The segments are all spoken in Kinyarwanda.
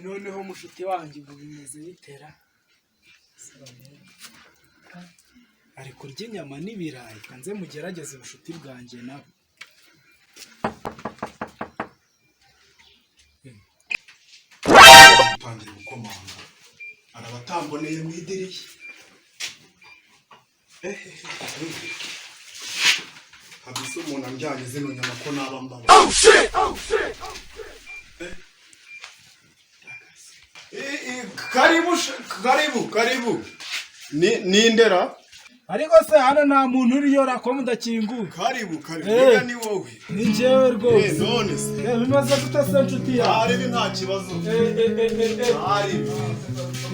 noneho mushuti wanjye ngo bimeze bitera ari kurya inyama n'ibirayi kanze mugerageze ubushuti bwanjye nabo utangiye gukomanga arabatamboneye mu idirishya kabisa umuntu anjyanye zino nyama ko naba mbaba karibu ni indera ariko se hano nta muntu uriyo rako mudakinguye karibu reka ni wowe ni njyewe rwose none se bimaze gute se nshuti yawe aribi nta kibazo aribi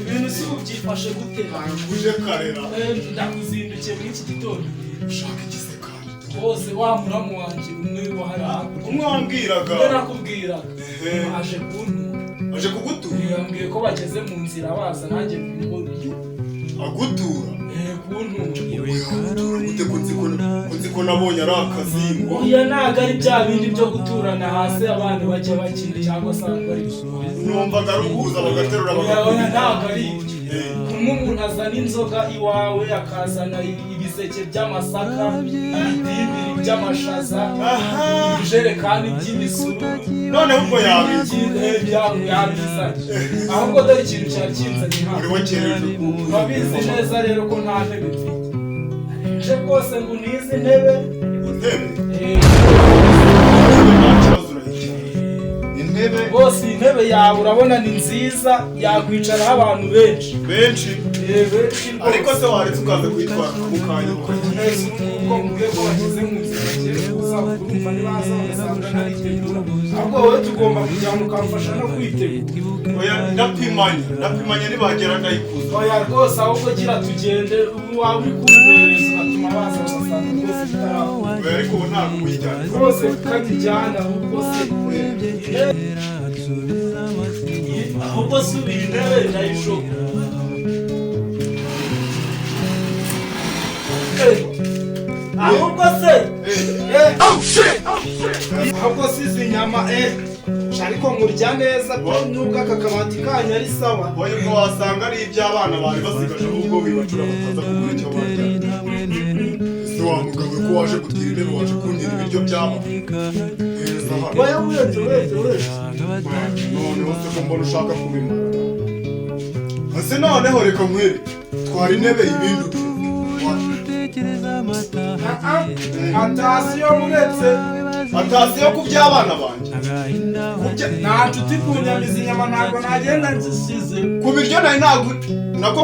ibintu si ubyifashe gute uje karera ndakuzindukiye muri iki gitondo ushaka igisekandi bose wa muramu wanjye umwe wahara umwe wambwiraga nakubwiraga aje kuntura aje kugutura yambwiye ko bageze mu nzira baza nanjye mbimubwiye agutura gute kunzi ko nabonye ari akazingo oya ntago ari bya bindi byo guturana hasi abantu bajya bakina cyangwa se abantu bari numvaga ari uguza bagaterura bagakora ntago ari kumwe umuntu azana inzoga iwawe akazana ibiseke by'amasaka ibidibiri by'amashaza ibijerekani by'imisuru noneho ubwo yabizanye ahubwo dore ikintu cyari kinzanye hano urabizi neza rero ko nta ntebe mfite nje rwose ngo unize intebe bose intebe yawe urabona ni nziza yakwicaraho abantu benshi ariko se waretse ukaza kwitwara mu kanya ubwo mubwiye ko bageze mu nzira bagiye kuza kurumva nibaza bagasanga naritegura ahubwo wowe tugomba kujyana ukamfasha no kwitegura oya ndapimanya nibagera ndayikuza oya rwose ahubwo gira tugende waba uri kumbereza ugatuma baza bagasanga rwose bitaraho ariko ubu ntabwo muyijyana rwose kakijyana ahubwo se ahubwo subira intebe ndayishoka ahubwo se ahubwo si izi nyama ariko nkurya neza nubwo aka kabati kanyu ari sawa oya ubwo wasanga ari iby'abana bari basigaje ahubwo bibacura bataza kugura icyo barya ese wa mugabo ko waje gutira intebe waje kuntira ibiryo by'aba oya wese noneho se ko mbona ushaka kubimara ese noneho reka nkwere twara intebe ibindi atasiyo muretse atasiyo ku by'abana banjye nta nshuti kunyamiza inyama ntabwo nagenda nzisize ku biryo nari ntabwo nako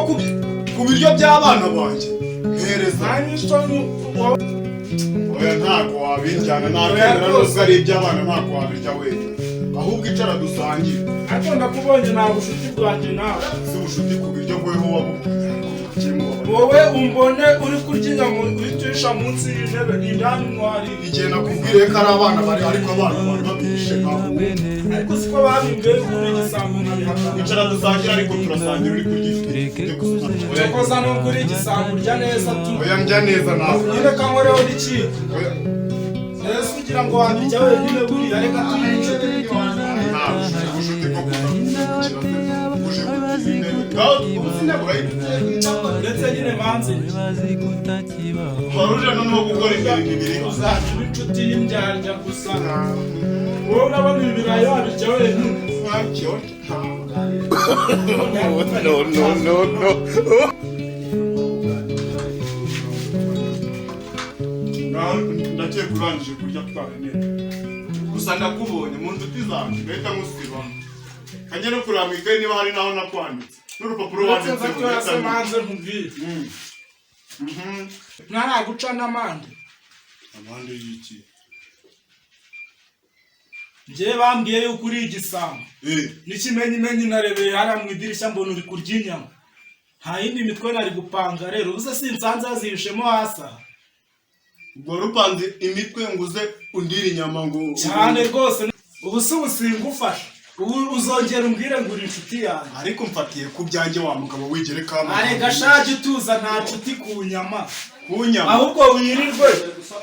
ku biryo by'abana banjye mpereza oya ntabwo wabinjyana ntabwo nubwo ari iby'abana ntabwo wabirya wenyine ahubwo icara dusangire ariko ndakubonye nta bushuti bwanjye nawe si ubushuti ku biryo bweho wabubonye wowe umbone uri kurya inyama uyicisha munsi y'intebe indani mwari igihe nakubwiriye ko ari abana bari ariko abana bari babihishe ntabwo ariko siko babimbwiye kuri igisambu nkabihakana icara dusangire ariko turasangira uri kurya urakoza no kuri igisambu urya neza tu oya ndya neza nawe nyine kankoreho n'ikiko ese ugira ngo wabirya wenyine buriya reka tuyice ndetse nyine manze waruje noneho gukora imirimo ibiri uzaca inshuti y'indyarya gusa wowe urabona ibi birayi wabirya wenyine ndakeka urangije kurya twareneye gusa ndakubonye mu nshuti zanjye ngahita nkusiba kajya no kureba mu ikayi niba hari n'aho nakwanditse n'urupapuro wanditseho ndetse manze nkubwire ntaraguca n'amande amande y'iki njyewe bambwiye yuko uri igisambu n'ikimenyimenyi narebeye hariya mu idirishya mbona uri kurya inyama nta yindi mitwe nari gupanga rero uze sinsanze yazihishemo hasi aha ubwo rupanze imitwe nguze undira inyama ngo cyane rwose ubu si ubusingufasha ubu uzongera umbwire ngo uri inshuti yanjye ariko mfatiye ku byanjye wa mugabo wigere kama arega shaje utuza nta nshuti ku nyama kunyama ahubwo wirirwe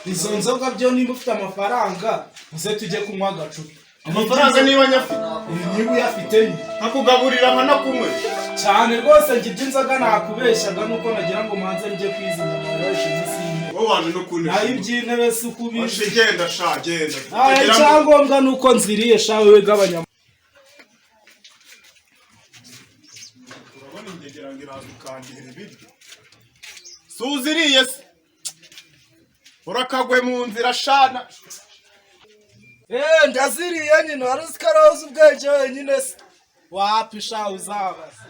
izo nzoga byo niba ufite amafaranga uze tujye kunywa agacupa. amafaranga niba nyafite niba uyafite nyine nkakugaburira nka nakumwe cyane rwose njye iby'inzoga nakubeshyaga nuko nagira ngo manze njye kwizimya amaroshi n'isine wowe waje no kunesha naho iby'intebe si ukubisha genda sha genda icyangombwa ni uko nziriye sha wewe gabanya urabona ingegera ngo iraza ukandihira ibiryo suziriye se urakagwe mu nzira shana ndaziriye nyine wari uzi ko aroza ubwenge wenyine se wapi sha uzabaza